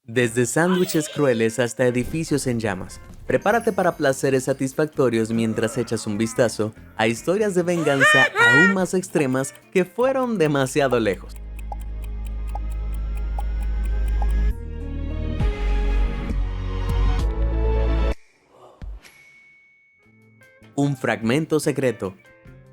Desde sándwiches crueles hasta edificios en llamas. Prepárate para placeres satisfactorios mientras echas un vistazo a historias de venganza aún más extremas que fueron demasiado lejos. Un fragmento secreto.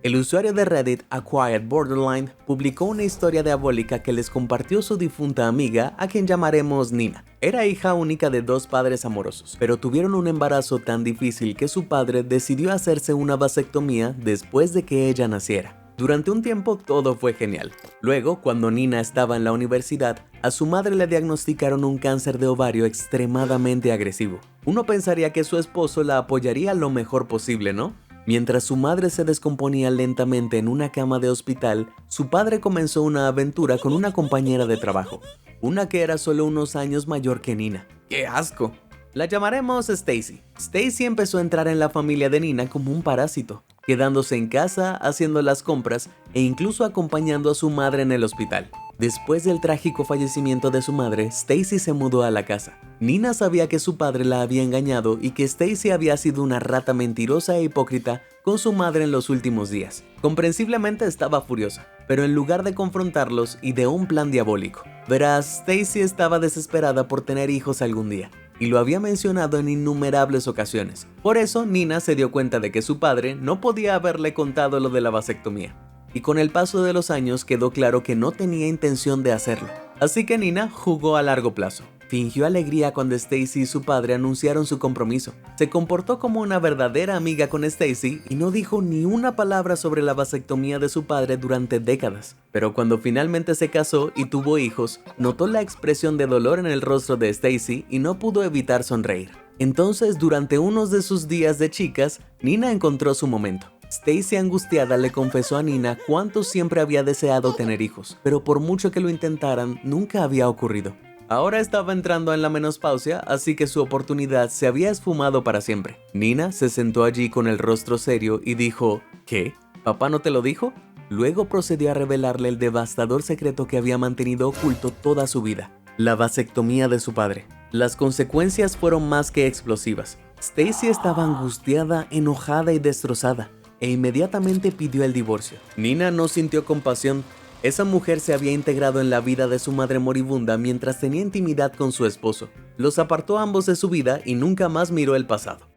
El usuario de Reddit Acquired Borderline publicó una historia diabólica que les compartió su difunta amiga, a quien llamaremos Nina. Era hija única de dos padres amorosos, pero tuvieron un embarazo tan difícil que su padre decidió hacerse una vasectomía después de que ella naciera. Durante un tiempo todo fue genial. Luego, cuando Nina estaba en la universidad, a su madre le diagnosticaron un cáncer de ovario extremadamente agresivo. Uno pensaría que su esposo la apoyaría lo mejor posible, ¿no? Mientras su madre se descomponía lentamente en una cama de hospital, su padre comenzó una aventura con una compañera de trabajo, una que era solo unos años mayor que Nina. ¡Qué asco! La llamaremos Stacy. Stacy empezó a entrar en la familia de Nina como un parásito, quedándose en casa, haciendo las compras e incluso acompañando a su madre en el hospital. Después del trágico fallecimiento de su madre, Stacy se mudó a la casa. Nina sabía que su padre la había engañado y que Stacy había sido una rata mentirosa e hipócrita con su madre en los últimos días. Comprensiblemente estaba furiosa, pero en lugar de confrontarlos, ideó un plan diabólico. Verás, Stacy estaba desesperada por tener hijos algún día, y lo había mencionado en innumerables ocasiones. Por eso, Nina se dio cuenta de que su padre no podía haberle contado lo de la vasectomía. Y con el paso de los años quedó claro que no tenía intención de hacerlo. Así que Nina jugó a largo plazo. Fingió alegría cuando Stacy y su padre anunciaron su compromiso. Se comportó como una verdadera amiga con Stacy y no dijo ni una palabra sobre la vasectomía de su padre durante décadas. Pero cuando finalmente se casó y tuvo hijos, notó la expresión de dolor en el rostro de Stacy y no pudo evitar sonreír. Entonces, durante unos de sus días de chicas, Nina encontró su momento. Stacy, angustiada, le confesó a Nina cuánto siempre había deseado tener hijos, pero por mucho que lo intentaran, nunca había ocurrido. Ahora estaba entrando en la menopausia, así que su oportunidad se había esfumado para siempre. Nina se sentó allí con el rostro serio y dijo, ¿qué? ¿Papá no te lo dijo? Luego procedió a revelarle el devastador secreto que había mantenido oculto toda su vida: la vasectomía de su padre. Las consecuencias fueron más que explosivas. Stacy estaba angustiada, enojada y destrozada, e inmediatamente pidió el divorcio. Nina no sintió compasión. Esa mujer se había integrado en la vida de su madre moribunda mientras tenía intimidad con su esposo. Los apartó a ambos de su vida y nunca más miró el pasado.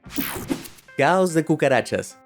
Caos de cucarachas.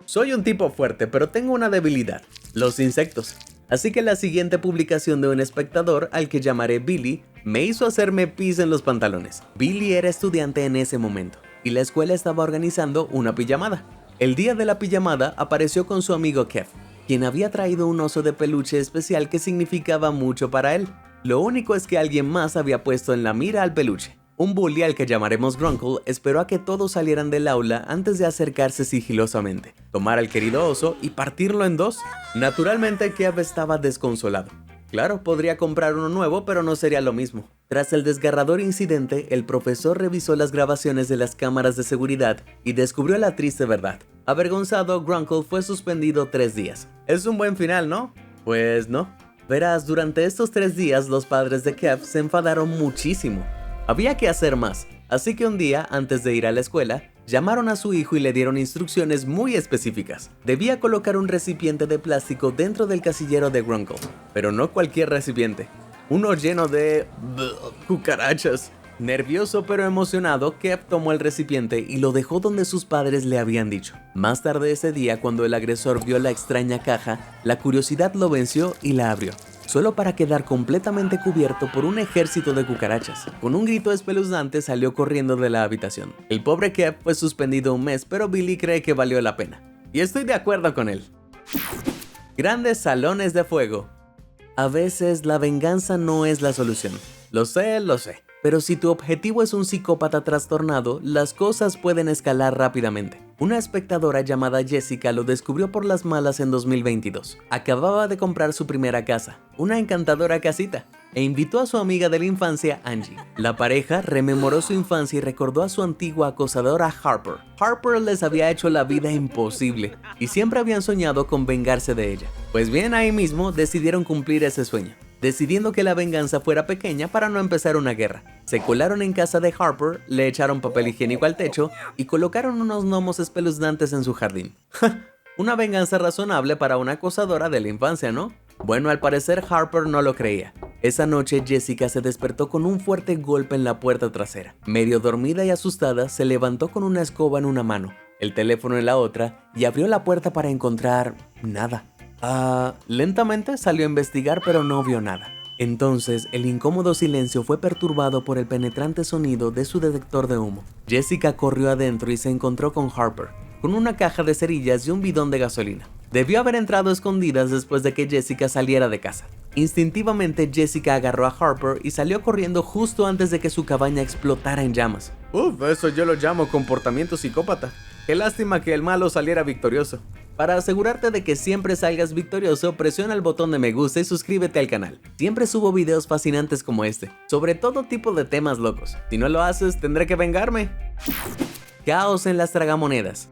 Soy un tipo fuerte, pero tengo una debilidad: los insectos. Así que la siguiente publicación de un espectador, al que llamaré Billy, me hizo hacerme pis en los pantalones. Billy era estudiante en ese momento, y la escuela estaba organizando una pijamada. El día de la pijamada apareció con su amigo Kev, quien había traído un oso de peluche especial que significaba mucho para él. Lo único es que alguien más había puesto en la mira al peluche. Un bully, al que llamaremos Grunkle, esperó a que todos salieran del aula antes de acercarse sigilosamente, tomar al querido oso y partirlo en dos. Naturalmente, Kev estaba desconsolado. Claro, podría comprar uno nuevo, pero no sería lo mismo. Tras el desgarrador incidente, el profesor revisó las grabaciones de las cámaras de seguridad y descubrió la triste verdad. Avergonzado, Grunkle fue suspendido 3 días. Es un buen final, ¿no? Pues no. Verás, durante estos 3 días los padres de Kev se enfadaron muchísimo. Había que hacer más, así que un día, antes de ir a la escuela, llamaron a su hijo y le dieron instrucciones muy específicas. Debía colocar un recipiente de plástico dentro del casillero de Grunkle, pero no cualquier recipiente. Uno lleno de cucarachas. Nervioso pero emocionado, Kev tomó el recipiente y lo dejó donde sus padres le habían dicho. Más tarde ese día, cuando el agresor vio la extraña caja, la curiosidad lo venció y la abrió, solo para quedar completamente cubierto por un ejército de cucarachas. Con un grito espeluznante salió corriendo de la habitación. El pobre Kev fue suspendido un mes, pero Billy cree que valió la pena. Y estoy de acuerdo con él. Grandes salones de fuego. A veces la venganza no es la solución. Lo sé. Pero si tu objetivo es un psicópata trastornado, las cosas pueden escalar rápidamente. Una espectadora llamada Jessica lo descubrió por las malas en 2022. Acababa de comprar su primera casa, una encantadora casita, e invitó a su amiga de la infancia, Angie. La pareja rememoró su infancia y recordó a su antigua acosadora Harper. Harper les había hecho la vida imposible y siempre habían soñado con vengarse de ella. Pues bien, ahí mismo decidieron cumplir ese sueño. decidiendo que la venganza fuera pequeña para no empezar una guerra. Se colaron en casa de Harper, le echaron papel higiénico al techo y colocaron unos gnomos espeluznantes en su jardín. Una venganza razonable para una acosadora de la infancia, ¿no? Bueno, al parecer Harper no lo creía. Esa noche Jessica se despertó con un fuerte golpe en la puerta trasera. Medio dormida y asustada, se levantó con una escoba en una mano, el teléfono en la otra y abrió la puerta para encontrar nada. Lentamente salió a investigar pero no vio nada. Entonces el incómodo silencio fue perturbado por el penetrante sonido de su detector de humo. Jessica corrió adentro y se encontró con Harper, con una caja de cerillas y un bidón de gasolina. Debió haber entrado a escondidas después de que Jessica saliera de casa. Instintivamente Jessica agarró a Harper y salió corriendo justo antes de que su cabaña explotara en llamas. Eso yo lo llamo comportamiento psicópata. Qué lástima que el malo saliera victorioso. Para asegurarte de que siempre salgas victorioso, presiona el botón de me gusta y suscríbete al canal. Siempre subo videos fascinantes como este, sobre todo tipo de temas locos. Si no lo haces, tendré que vengarme. Caos en las tragamonedas.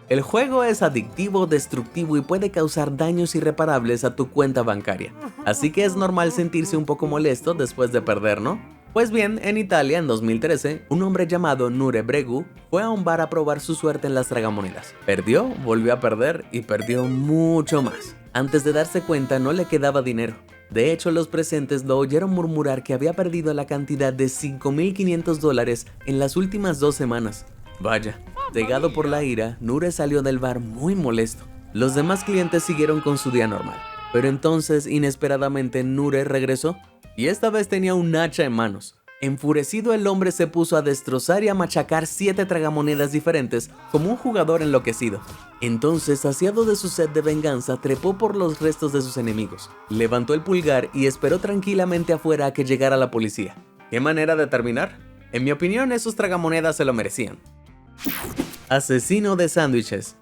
El juego es adictivo, destructivo y puede causar daños irreparables a tu cuenta bancaria. Así que es normal sentirse un poco molesto después de perder, ¿no? Pues bien, en Italia en 2013, un hombre llamado Nure Bregu fue a un bar a probar su suerte en las tragamonedas. Perdió, volvió a perder y perdió mucho más. Antes de darse cuenta no le quedaba dinero. De hecho, los presentes lo oyeron murmurar que había perdido la cantidad de $5.500 en las últimas 2 semanas. Vaya, cegado por la ira, Nure salió del bar muy molesto. Los demás clientes siguieron con su día normal. Pero entonces, inesperadamente, Nure regresó. Y esta vez tenía un hacha en manos. Enfurecido, el hombre se puso a destrozar y a machacar 7 tragamonedas diferentes como un jugador enloquecido. Entonces, saciado de su sed de venganza, trepó por los restos de sus enemigos. Levantó el pulgar y esperó tranquilamente afuera a que llegara la policía. ¿Qué manera de terminar? En mi opinión, esos tragamonedas se lo merecían. Asesino de sándwiches.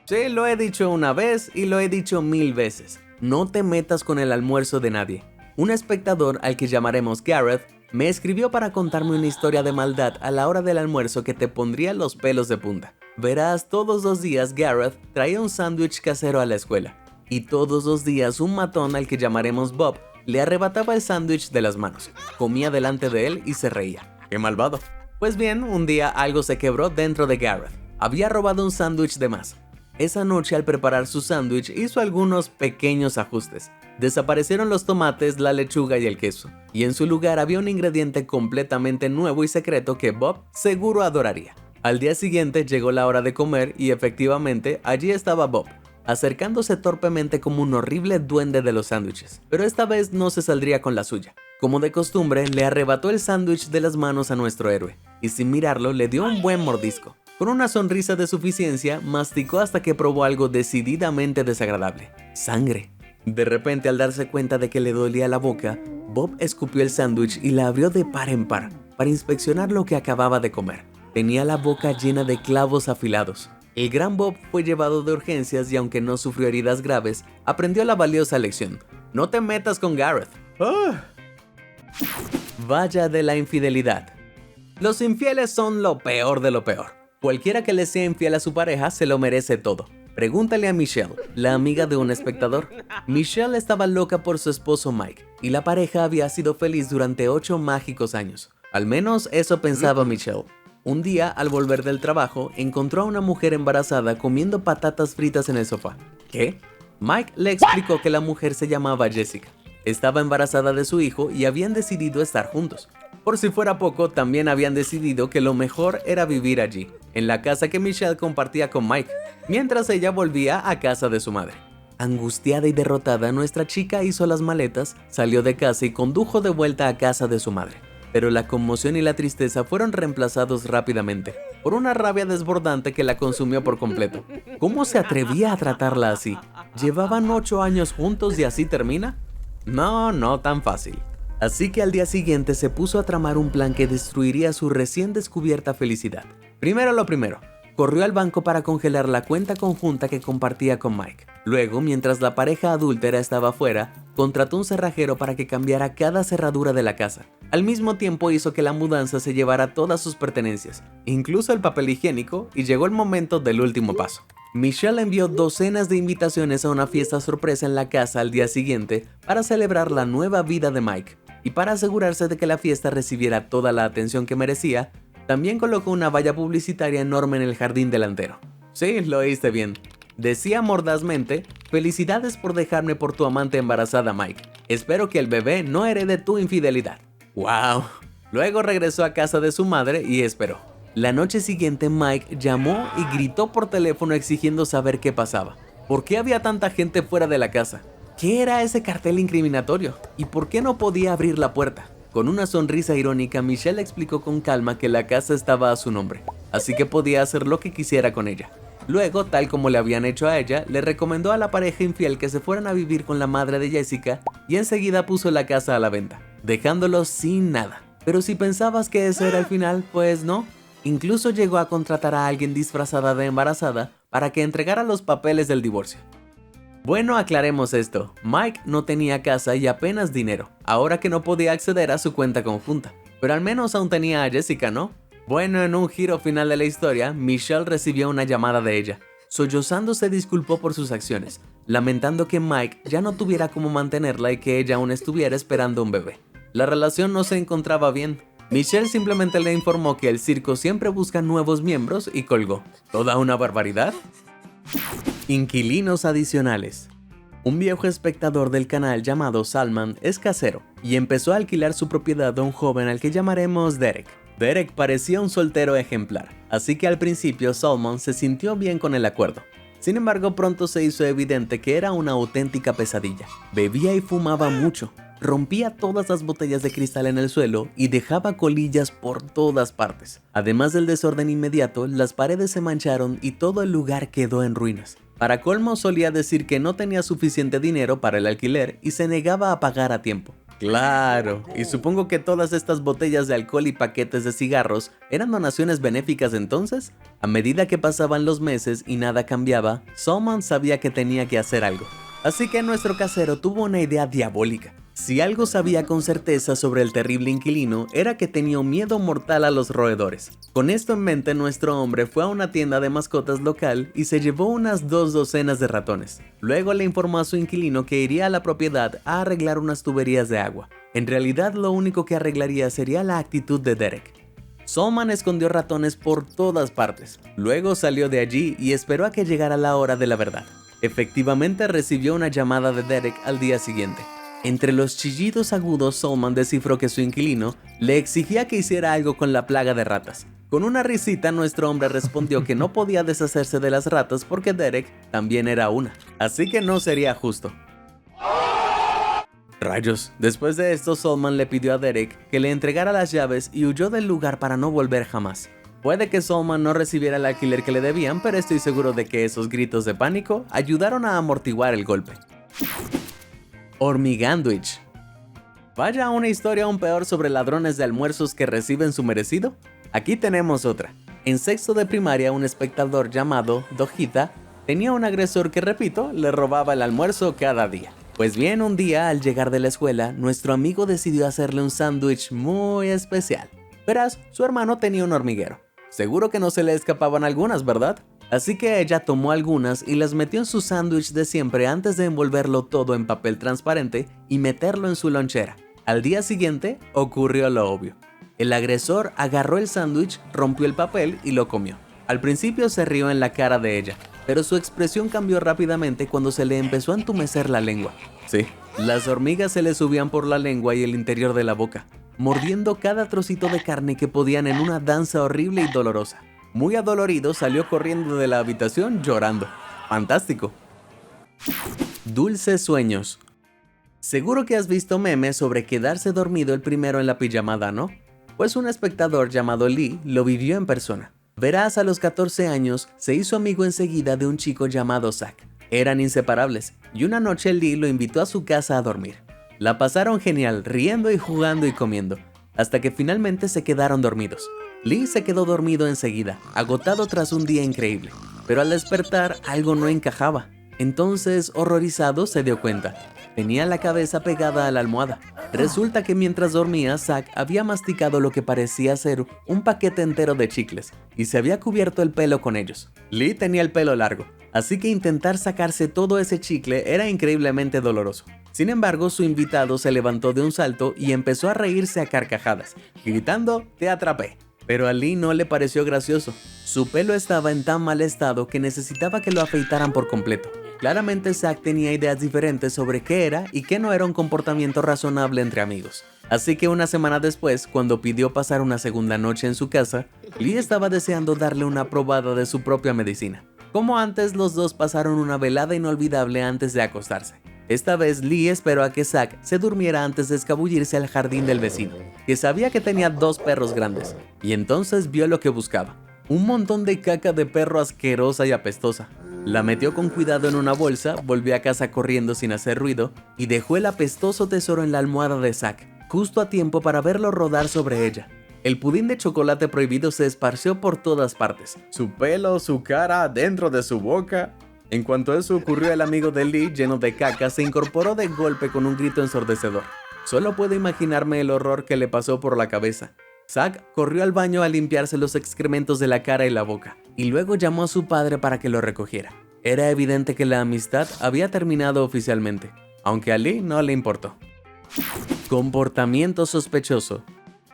Sí, lo he dicho una vez y lo he dicho 1000 veces. No te metas con el almuerzo de nadie. Un espectador, al que llamaremos Gareth, me escribió para contarme una historia de maldad a la hora del almuerzo que te pondría los pelos de punta. Verás, todos los días Gareth traía un sándwich casero a la escuela. Y todos los días un matón, al que llamaremos Bob, le arrebataba el sándwich de las manos. Comía delante de él y se reía. ¡Qué malvado! Pues bien, un día algo se quebró dentro de Gareth. Había robado un sándwich de más. Esa noche, al preparar su sándwich, hizo algunos pequeños ajustes. Desaparecieron los tomates, la lechuga y el queso, y en su lugar había un ingrediente completamente nuevo y secreto que Bob seguro adoraría. Al día siguiente llegó la hora de comer y efectivamente allí estaba Bob, acercándose torpemente como un horrible duende de los sándwiches. Pero esta vez no se saldría con la suya. Como de costumbre, le arrebató el sándwich de las manos a nuestro héroe, y sin mirarlo le dio un buen mordisco. Con una sonrisa de suficiencia, masticó hasta que probó algo decididamente desagradable: sangre. De repente, al darse cuenta de que le dolía la boca, Bob escupió el sándwich y la abrió de par en par para inspeccionar lo que acababa de comer. Tenía la boca llena de clavos afilados. El gran Bob fue llevado de urgencias y, aunque no sufrió heridas graves, aprendió la valiosa lección: no te metas con Gareth. Vaya de la infidelidad. Los infieles son lo peor de lo peor. Cualquiera que le sea infiel a su pareja se lo merece todo. Pregúntale a Michelle, la amiga de un espectador. Michelle estaba loca por su esposo Mike, y la pareja había sido feliz durante 8 mágicos años. Al menos eso pensaba Michelle. Un día, al volver del trabajo, encontró a una mujer embarazada comiendo patatas fritas en el sofá. ¿Qué? Mike le explicó que la mujer se llamaba Jessica. Estaba embarazada de su hijo y habían decidido estar juntos. Por si fuera poco, también habían decidido que lo mejor era vivir allí, en la casa que Michelle compartía con Mike, mientras ella volvía a casa de su madre. Angustiada y derrotada, nuestra chica hizo las maletas, salió de casa y condujo de vuelta a casa de su madre. Pero la conmoción y la tristeza fueron reemplazados rápidamente por una rabia desbordante que la consumió por completo. ¿Cómo se atrevía a tratarla así? ¿Llevaban 8 años juntos y así termina? No tan fácil. Así que al día siguiente se puso a tramar un plan que destruiría su recién descubierta felicidad. Primero lo primero, corrió al banco para congelar la cuenta conjunta que compartía con Mike. Luego, mientras la pareja adúltera estaba fuera, contrató un cerrajero para que cambiara cada cerradura de la casa. Al mismo tiempo hizo que la mudanza se llevara todas sus pertenencias, incluso el papel higiénico, y llegó el momento del último paso: Michelle envió docenas de invitaciones a una fiesta sorpresa en la casa al día siguiente para celebrar la nueva vida de Mike, y para asegurarse de que la fiesta recibiera toda la atención que merecía, también colocó una valla publicitaria enorme en el jardín delantero. Sí, lo oíste bien. Decía mordazmente: "Felicidades por dejarme por tu amante embarazada, Mike. Espero que el bebé no herede tu infidelidad". ¡Wow! Luego regresó a casa de su madre y esperó. La noche siguiente Mike llamó y gritó por teléfono exigiendo saber qué pasaba. ¿Por qué había tanta gente fuera de la casa? ¿Qué era ese cartel incriminatorio? ¿Y por qué no podía abrir la puerta? Con una sonrisa irónica, Michelle explicó con calma que la casa estaba a su nombre, así que podía hacer lo que quisiera con ella. Luego, tal como le habían hecho a ella, le recomendó a la pareja infiel que se fueran a vivir con la madre de Jessica y enseguida puso la casa a la venta, dejándolos sin nada. Pero si pensabas que ese era el final, pues no. Incluso llegó a contratar a alguien disfrazada de embarazada para que entregara los papeles del divorcio. Bueno, aclaremos esto. Mike no tenía casa y apenas dinero, ahora que no podía acceder a su cuenta conjunta. Pero al menos aún tenía a Jessica, ¿no? Bueno, en un giro final de la historia, Michelle recibió una llamada de ella. Sollozando se disculpó por sus acciones, lamentando que Mike ya no tuviera cómo mantenerla y que ella aún estuviera esperando un bebé. La relación no se encontraba bien. Michelle simplemente le informó que el circo siempre busca nuevos miembros y colgó. ¿Toda una barbaridad? Inquilinos adicionales. Un viejo espectador del canal llamado Salman es casero y empezó a alquilar su propiedad a un joven al que llamaremos Derek. Derek parecía un soltero ejemplar, así que al principio Salman se sintió bien con el acuerdo. Sin embargo, pronto se hizo evidente que era una auténtica pesadilla. Bebía y fumaba mucho, rompía todas las botellas de cristal en el suelo y dejaba colillas por todas partes. Además del desorden inmediato, las paredes se mancharon y todo el lugar quedó en ruinas. Para colmo, solía decir que no tenía suficiente dinero para el alquiler y se negaba a pagar a tiempo. Claro, y supongo que todas estas botellas de alcohol y paquetes de cigarros eran donaciones benéficas entonces. A medida que pasaban los meses y nada cambiaba, Salman sabía que tenía que hacer algo. Así que nuestro casero tuvo una idea diabólica. Si algo sabía con certeza sobre el terrible inquilino, era que tenía un miedo mortal a los roedores. Con esto en mente, nuestro hombre fue a una tienda de mascotas local y se llevó unas 2 docenas de ratones. Luego le informó a su inquilino que iría a la propiedad a arreglar unas tuberías de agua. En realidad, lo único que arreglaría sería la actitud de Derek. Salman escondió ratones por todas partes. Luego salió de allí y esperó a que llegara la hora de la verdad. Efectivamente, recibió una llamada de Derek al día siguiente. Entre los chillidos agudos, Salman descifró que su inquilino le exigía que hiciera algo con la plaga de ratas. Con una risita, nuestro hombre respondió que no podía deshacerse de las ratas porque Derek también era una, así que no sería justo. Rayos, después de esto, Salman le pidió a Derek que le entregara las llaves y huyó del lugar para no volver jamás. Puede que Salman no recibiera el alquiler que le debían, pero estoy seguro de que esos gritos de pánico ayudaron a amortiguar el golpe. Hormigandwich. ¿Vaya una historia aún peor sobre ladrones de almuerzos que reciben su merecido? Aquí tenemos otra. En sexto de primaria, un espectador llamado Dojita tenía un agresor que, repito, le robaba el almuerzo cada día. Pues bien, un día al llegar de la escuela, nuestro amigo decidió hacerle un sándwich muy especial. Verás, su hermano tenía un hormiguero. Seguro que no se le escapaban algunas, ¿verdad? Así que ella tomó algunas y las metió en su sándwich de siempre antes de envolverlo todo en papel transparente y meterlo en su lonchera. Al día siguiente ocurrió lo obvio. El agresor agarró el sándwich, rompió el papel y lo comió. Al principio se rió en la cara de ella, pero su expresión cambió rápidamente cuando se le empezó a entumecer la lengua. Sí, las hormigas se le subían por la lengua y el interior de la boca, mordiendo cada trocito de carne que podían en una danza horrible y dolorosa. Muy adolorido, salió corriendo de la habitación llorando. ¡Fantástico! Dulces sueños. Seguro que has visto memes sobre quedarse dormido el primero en la pijamada, ¿no? Pues un espectador llamado Lee lo vivió en persona. Verás, a los 14 años se hizo amigo enseguida de un chico llamado Zack. Eran inseparables y una noche Lee lo invitó a su casa a dormir. La pasaron genial, riendo y jugando y comiendo, hasta que finalmente se quedaron dormidos. Lee se quedó dormido enseguida, agotado tras un día increíble, pero al despertar algo no encajaba. Entonces, horrorizado, se dio cuenta. Tenía la cabeza pegada a la almohada. Resulta que mientras dormía, Zack había masticado lo que parecía ser un paquete entero de chicles y se había cubierto el pelo con ellos. Lee tenía el pelo largo, así que intentar sacarse todo ese chicle era increíblemente doloroso. Sin embargo, su invitado se levantó de un salto y empezó a reírse a carcajadas, gritando «¡Te atrapé!». Pero a Lee no le pareció gracioso. Su pelo estaba en tan mal estado que necesitaba que lo afeitaran por completo. Claramente Zack tenía ideas diferentes sobre qué era y qué no era un comportamiento razonable entre amigos. Así que una semana después, cuando pidió pasar una segunda noche en su casa, Lee estaba deseando darle una probada de su propia medicina. Como antes, los dos pasaron una velada inolvidable antes de acostarse. Esta vez Lee esperó a que Zack se durmiera antes de escabullirse al jardín del vecino, que sabía que tenía 2 perros grandes, y entonces vio lo que buscaba. Un montón de caca de perro asquerosa y apestosa. La metió con cuidado en una bolsa, volvió a casa corriendo sin hacer ruido y dejó el apestoso tesoro en la almohada de Zack, justo a tiempo para verlo rodar sobre ella. El pudín de chocolate prohibido se esparció por todas partes. Su pelo, su cara, dentro de su boca. En cuanto eso ocurrió, el amigo de Lee, lleno de caca, se incorporó de golpe con un grito ensordecedor. Solo puedo imaginarme el horror que le pasó por la cabeza. Zack corrió al baño a limpiarse los excrementos de la cara y la boca, y luego llamó a su padre para que lo recogiera. Era evidente que la amistad había terminado oficialmente, aunque a Lee no le importó. Comportamiento sospechoso.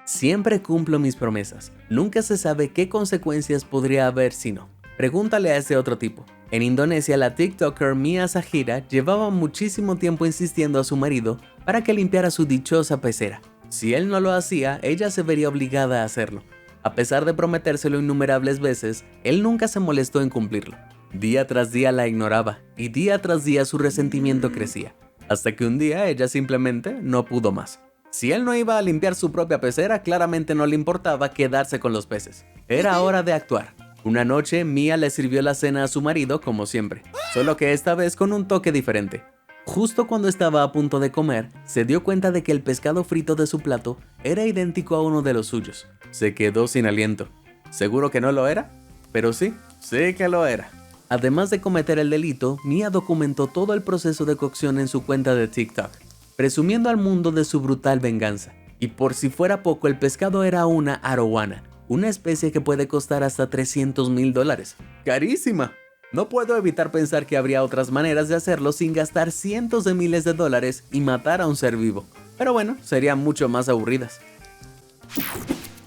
Siempre cumplo mis promesas. Nunca se sabe qué consecuencias podría haber si no. Pregúntale a ese otro tipo. En Indonesia, la TikToker Mia Zahira llevaba muchísimo tiempo insistiendo a su marido para que limpiara su dichosa pecera. Si él no lo hacía, ella se vería obligada a hacerlo. A pesar de prometérselo innumerables veces, él nunca se molestó en cumplirlo. Día tras día la ignoraba, y día tras día su resentimiento crecía, hasta que un día ella simplemente no pudo más. Si él no iba a limpiar su propia pecera, claramente no le importaba quedarse con los peces. Era hora de actuar. Una noche, Mia le sirvió la cena a su marido como siempre, solo que esta vez con un toque diferente. Justo cuando estaba a punto de comer, se dio cuenta de que el pescado frito de su plato era idéntico a uno de los suyos. Se quedó sin aliento. ¿Seguro que no lo era? Pero sí que lo era. Además de cometer el delito, Mia documentó todo el proceso de cocción en su cuenta de TikTok, presumiendo al mundo de su brutal venganza. Y por si fuera poco, el pescado era una arowana, una especie que puede costar hasta $300,000. ¡Carísima! No puedo evitar pensar que habría otras maneras de hacerlo sin gastar cientos de miles de dólares y matar a un ser vivo. Pero bueno, serían mucho más aburridas.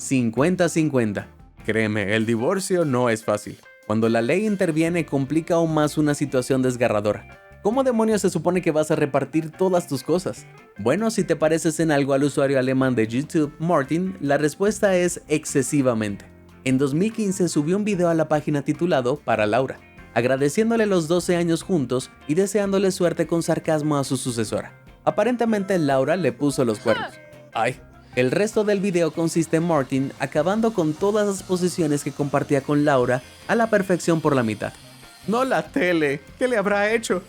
50-50. Créeme, el divorcio no es fácil. Cuando la ley interviene, complica aún más una situación desgarradora. ¿Cómo demonios se supone que vas a repartir todas tus cosas? Bueno, si te pareces en algo al usuario alemán de YouTube, Martin, la respuesta es excesivamente. En 2015 subió un video a la página titulado Para Laura, agradeciéndole los 12 años juntos y deseándole suerte con sarcasmo a su sucesora. Aparentemente Laura le puso los cuernos. ¡Ay! El resto del video consiste en Martin acabando con todas las posiciones que compartía con Laura a la perfección por la mitad. ¡No la tele! ¿Qué le habrá hecho?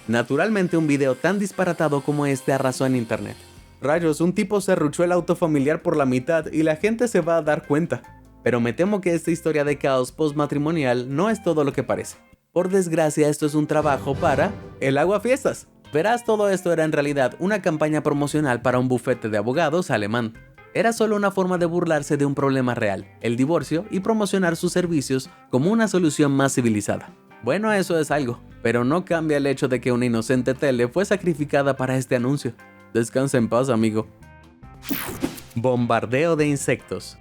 Naturalmente, un video tan disparatado como este arrasó en internet. Rayos, un tipo serruchó el auto familiar por la mitad y la gente se va a dar cuenta. Pero me temo que esta historia de caos postmatrimonial no es todo lo que parece. Por desgracia, esto es un trabajo para el Aguafiestas. Verás, todo esto era en realidad una campaña promocional para un bufete de abogados alemán. Era solo una forma de burlarse de un problema real, el divorcio, y promocionar sus servicios como una solución más civilizada. Bueno, eso es algo, pero no cambia el hecho de que una inocente tele fue sacrificada para este anuncio. Descansa en paz, amigo. Bombardeo de insectos.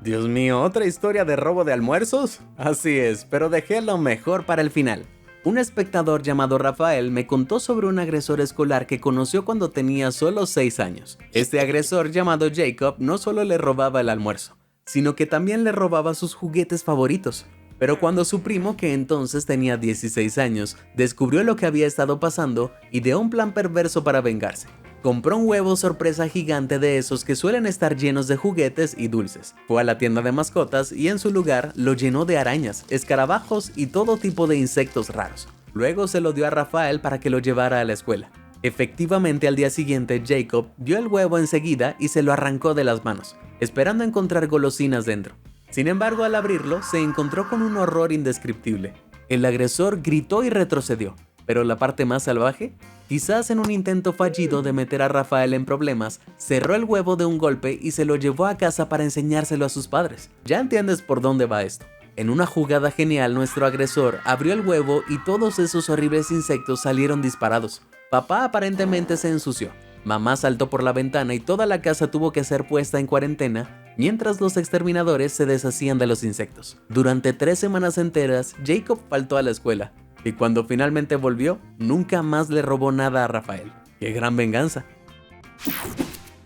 Dios mío, ¿otra historia de robo de almuerzos? Así es, pero dejé lo mejor para el final. Un espectador llamado Rafael me contó sobre un agresor escolar que conoció cuando tenía solo 6 años. Este agresor, llamado Jacob, no solo le robaba el almuerzo, sino que también le robaba sus juguetes favoritos. Pero cuando su primo, que entonces tenía 16 años, descubrió lo que había estado pasando, ideó un plan perverso para vengarse. Compró un huevo sorpresa gigante de esos que suelen estar llenos de juguetes y dulces. Fue a la tienda de mascotas y en su lugar lo llenó de arañas, escarabajos y todo tipo de insectos raros. Luego se lo dio a Rafael para que lo llevara a la escuela. Efectivamente, al día siguiente, Jacob vio el huevo enseguida y se lo arrancó de las manos, esperando encontrar golosinas dentro. Sin embargo, al abrirlo, se encontró con un horror indescriptible. El agresor gritó y retrocedió. Pero la parte más salvaje, quizás en un intento fallido de meter a Rafael en problemas, cerró el huevo de un golpe y se lo llevó a casa para enseñárselo a sus padres. Ya entiendes por dónde va esto. En una jugada genial, nuestro agresor abrió el huevo y todos esos horribles insectos salieron disparados. Papá aparentemente se ensució. Mamá saltó por la ventana y toda la casa tuvo que ser puesta en cuarentena mientras los exterminadores se deshacían de los insectos. Durante 3 semanas enteras, Jacob faltó a la escuela y cuando finalmente volvió, nunca más le robó nada a Rafael. ¡Qué gran venganza!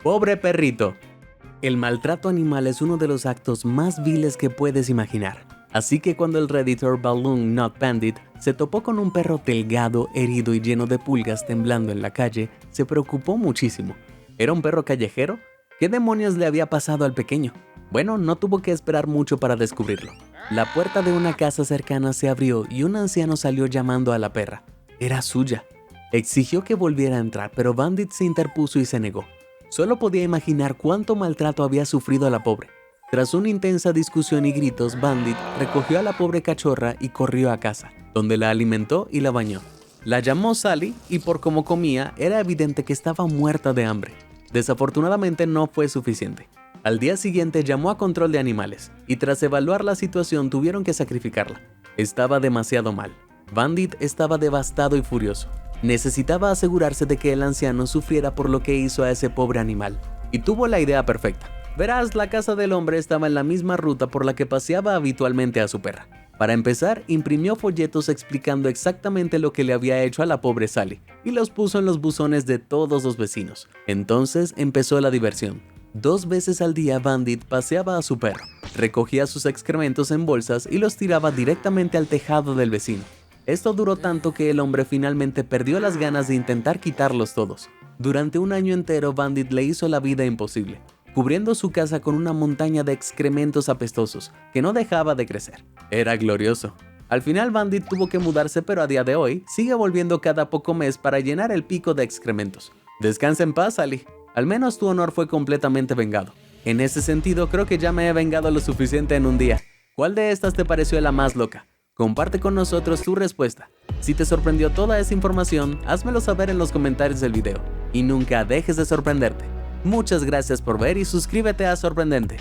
Pobre perrito. El maltrato animal es uno de los actos más viles que puedes imaginar. Así que cuando el redditor Balloon Not Bandit se topó con un perro delgado, herido y lleno de pulgas temblando en la calle, se preocupó muchísimo. ¿Era un perro callejero? ¿Qué demonios le había pasado al pequeño? Bueno, no tuvo que esperar mucho para descubrirlo. La puerta de una casa cercana se abrió y un anciano salió llamando a la perra. Era suya. Exigió que volviera a entrar, pero Bandit se interpuso y se negó. Solo podía imaginar cuánto maltrato había sufrido la pobre. Tras una intensa discusión y gritos, Bandit recogió a la pobre cachorra y corrió a casa, donde la alimentó y la bañó. La llamó Sally y por cómo comía, era evidente que estaba muerta de hambre. Desafortunadamente no fue suficiente. Al día siguiente llamó a control de animales y tras evaluar la situación tuvieron que sacrificarla. Estaba demasiado mal. Bandit estaba devastado y furioso. Necesitaba asegurarse de que el anciano sufriera por lo que hizo a ese pobre animal. Y tuvo la idea perfecta. Verás, la casa del hombre estaba en la misma ruta por la que paseaba habitualmente a su perra. Para empezar, imprimió folletos explicando exactamente lo que le había hecho a la pobre Sally y los puso en los buzones de todos los vecinos. Entonces empezó la diversión. 2 veces al día Bandit paseaba a su perro, recogía sus excrementos en bolsas y los tiraba directamente al tejado del vecino. Esto duró tanto que el hombre finalmente perdió las ganas de intentar quitarlos todos. Durante un año entero Bandit le hizo la vida imposible, cubriendo su casa con una montaña de excrementos apestosos que no dejaba de crecer. Era glorioso. Al final Bandit tuvo que mudarse, pero a día de hoy sigue volviendo cada poco mes para llenar el pico de excrementos. Descansa en paz, Sally. Al menos tu honor fue completamente vengado. En ese sentido, creo que ya me he vengado lo suficiente en un día. ¿Cuál de estas te pareció la más loca? Comparte con nosotros tu respuesta. Si te sorprendió toda esa información, házmelo saber en los comentarios del video. Y nunca dejes de sorprenderte. Muchas gracias por ver y suscríbete a Sorprendente.